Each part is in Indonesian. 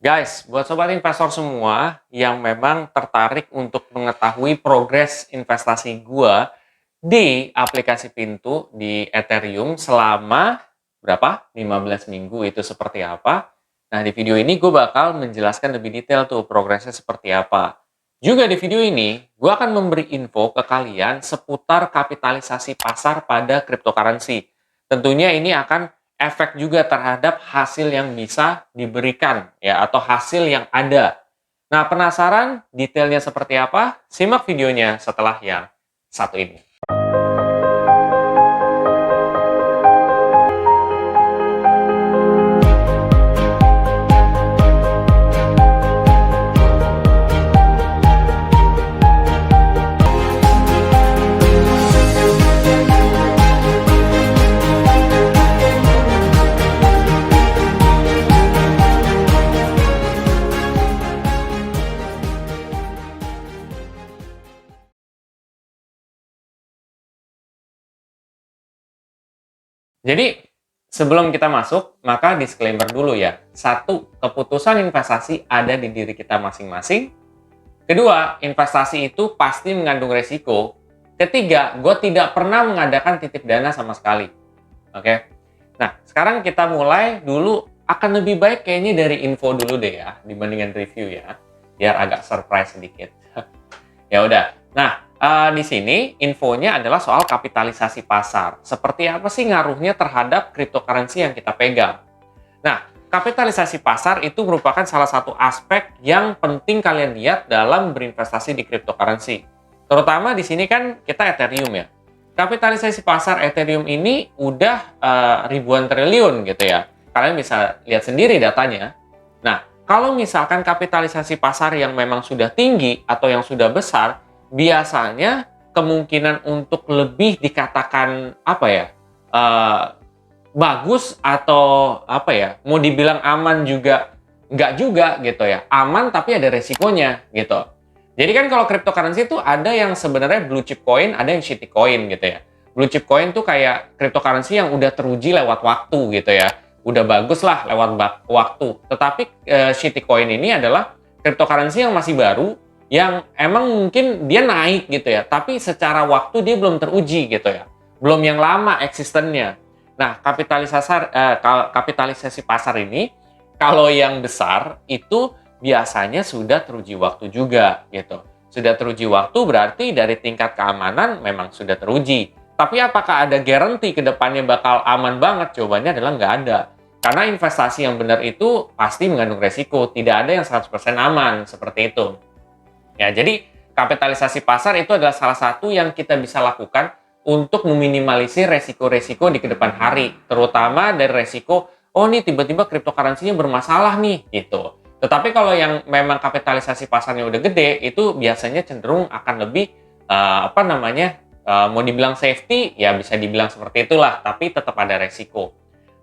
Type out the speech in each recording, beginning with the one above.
Guys, buat sobat investor semua yang memang tertarik untuk mengetahui progres investasi gua di aplikasi Pintu di Ethereum selama berapa? 15 minggu itu seperti apa? Nah, di video ini gue bakal menjelaskan lebih detail tuh progresnya seperti apa. Juga di video ini, gue akan memberi info ke kalian seputar kapitalisasi pasar pada cryptocurrency. Tentunya ini akan efek juga terhadap hasil yang bisa diberikan ya atau hasil yang ada. Nah, penasaran detailnya seperti apa? Simak videonya setelah yang satu ini. Jadi, sebelum kita masuk, maka disclaimer dulu ya. Satu, keputusan investasi ada di diri kita masing-masing. Kedua, investasi itu pasti mengandung resiko. Ketiga, gue tidak pernah mengadakan titip dana sama sekali. Oke? Nah, sekarang kita mulai dulu, akan lebih baik kayaknya dari info dulu deh ya, dibandingkan review ya. Biar agak surprise sedikit. Ya udah. Nah, di sini infonya adalah soal kapitalisasi pasar. Seperti apa sih ngaruhnya terhadap cryptocurrency yang kita pegang? Nah, kapitalisasi pasar itu merupakan salah satu aspek yang penting kalian lihat dalam berinvestasi di cryptocurrency. Terutama di sini kan kita Ethereum ya. Kapitalisasi pasar Ethereum ini udah ribuan triliun gitu ya. Kalian bisa lihat sendiri datanya. Nah, kalau misalkan kapitalisasi pasar yang memang sudah tinggi atau yang sudah besar, biasanya kemungkinan untuk lebih dikatakan apa ya, bagus atau apa ya, mau dibilang aman juga nggak juga gitu ya. Aman tapi ada resikonya gitu. Jadi kan kalau cryptocurrency itu ada yang sebenarnya blue chip coin, ada yang shitty coin gitu ya. Blue chip coin tuh kayak cryptocurrency yang udah teruji lewat waktu gitu ya. Udah bagus lah lewat waktu. Tetapi shitty coin ini adalah cryptocurrency yang masih baru, yang emang mungkin dia naik gitu ya, tapi secara waktu dia belum teruji gitu ya. Belum yang lama eksistennya. Nah, kapitalisasi pasar ini, kalau yang besar itu biasanya sudah teruji waktu juga gitu. Sudah teruji waktu berarti dari tingkat keamanan memang sudah teruji. Tapi apakah ada garansi ke depannya bakal aman banget? Jawabannya adalah nggak ada. Karena investasi yang benar itu pasti mengandung resiko. Tidak ada yang 100% aman seperti itu. Ya, jadi kapitalisasi pasar itu adalah salah satu yang kita bisa lakukan untuk meminimalisir resiko-resiko di kedepan hari. Terutama dari resiko, oh nih tiba-tiba cryptocurrency-nya bermasalah nih gitu. Tetapi kalau yang memang kapitalisasi pasarnya udah gede, itu biasanya cenderung akan lebih mau dibilang safety, ya bisa dibilang seperti itulah, tapi tetap ada resiko.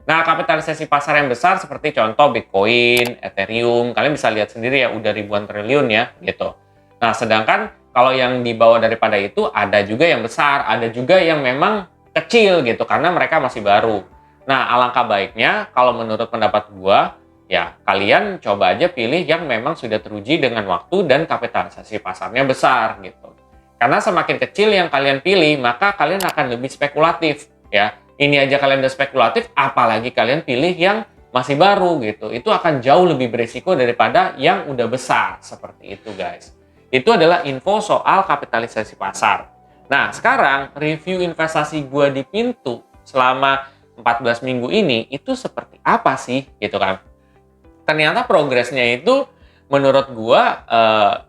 Nah, kapitalisasi pasar yang besar seperti contoh Bitcoin, Ethereum, kalian bisa lihat sendiri ya udah ribuan triliun ya gitu. Nah, sedangkan kalau yang di bawah daripada itu ada juga yang besar, ada juga yang memang kecil gitu karena mereka masih baru. Nah, alangkah baiknya kalau menurut pendapat gua, ya, kalian coba aja pilih yang memang sudah teruji dengan waktu dan kapitalisasi pasarnya besar gitu. Karena semakin kecil yang kalian pilih, maka kalian akan lebih spekulatif ya. Ini aja kalian udah spekulatif, apalagi kalian pilih yang masih baru gitu. Itu akan jauh lebih berisiko daripada yang udah besar seperti itu, guys. Itu adalah info soal kapitalisasi pasar. Nah, sekarang review investasi gua di Pintu selama 14 minggu ini itu seperti apa sih gitu kan. Ternyata progresnya itu menurut gua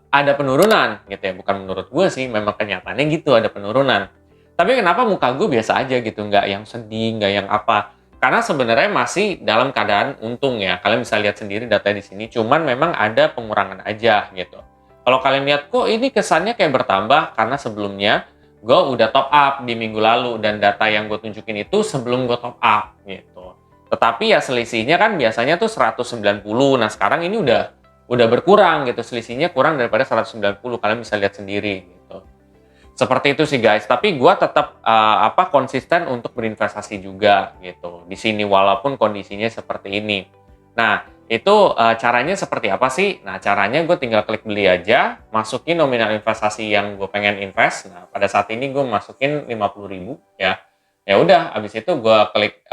ada penurunan gitu ya. Bukan menurut gua sih, memang kenyataannya gitu ada penurunan. Tapi kenapa muka gue biasa aja gitu, nggak yang sedih, nggak yang apa. Karena sebenarnya masih dalam keadaan untung ya. Kalian bisa lihat sendiri data di sini, cuman memang ada pengurangan aja gitu. Kalau kalian lihat kok ini kesannya kayak bertambah, karena sebelumnya gue udah top up di minggu lalu dan data yang gue tunjukin itu sebelum gue top up gitu. Tetapi ya selisihnya kan biasanya tuh 190. Nah, sekarang ini udah berkurang gitu. Selisihnya kurang daripada 190. Kalian bisa lihat sendiri gitu. Seperti itu sih guys. Tapi gue tetap konsisten untuk berinvestasi juga gitu di sini walaupun kondisinya seperti ini. Nah, Itu caranya seperti apa sih? Nah, caranya gue tinggal klik beli aja, masukin nominal investasi yang gue pengen invest. Nah, pada saat ini gue masukin 50.000 ya. Ya udah, habis itu gue klik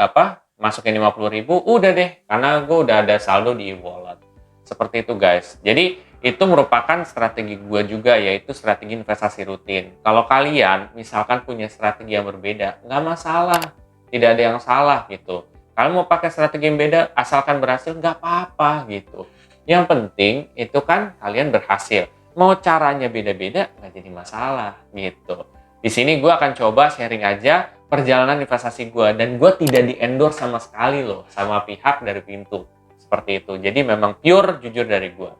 masukin 50.000, udah deh, karena gue udah ada saldo di wallet. Seperti itu guys. Jadi itu merupakan strategi gue juga, yaitu strategi investasi rutin. Kalau kalian misalkan punya strategi yang berbeda, nggak masalah, tidak ada yang salah gitu. Kalian mau pakai strategi yang beda, asalkan berhasil, nggak apa-apa gitu. Yang penting itu kan kalian berhasil. Mau caranya beda-beda, nggak jadi masalah gitu. Di sini gue akan coba sharing aja perjalanan investasi gue, dan gue tidak di-endorse sama sekali loh sama pihak dari Pintu. Seperti itu. Jadi memang pure jujur dari gue.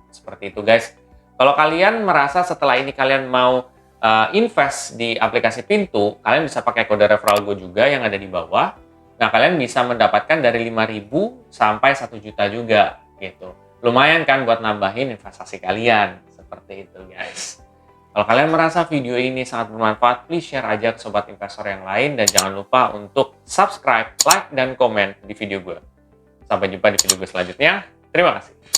Seperti itu guys. Kalau kalian merasa setelah ini kalian mau invest di aplikasi Pintu, kalian bisa pakai kode referral gue juga yang ada di bawah. Nah, kalian bisa mendapatkan dari 5.000 sampai 1 juta juga gitu. Lumayan kan buat nambahin investasi kalian. Seperti itu guys. Kalau kalian merasa video ini sangat bermanfaat, please share aja ke sobat investor yang lain, dan jangan lupa untuk subscribe, like, dan komen di video gue. Sampai jumpa di video gue selanjutnya. Terima kasih.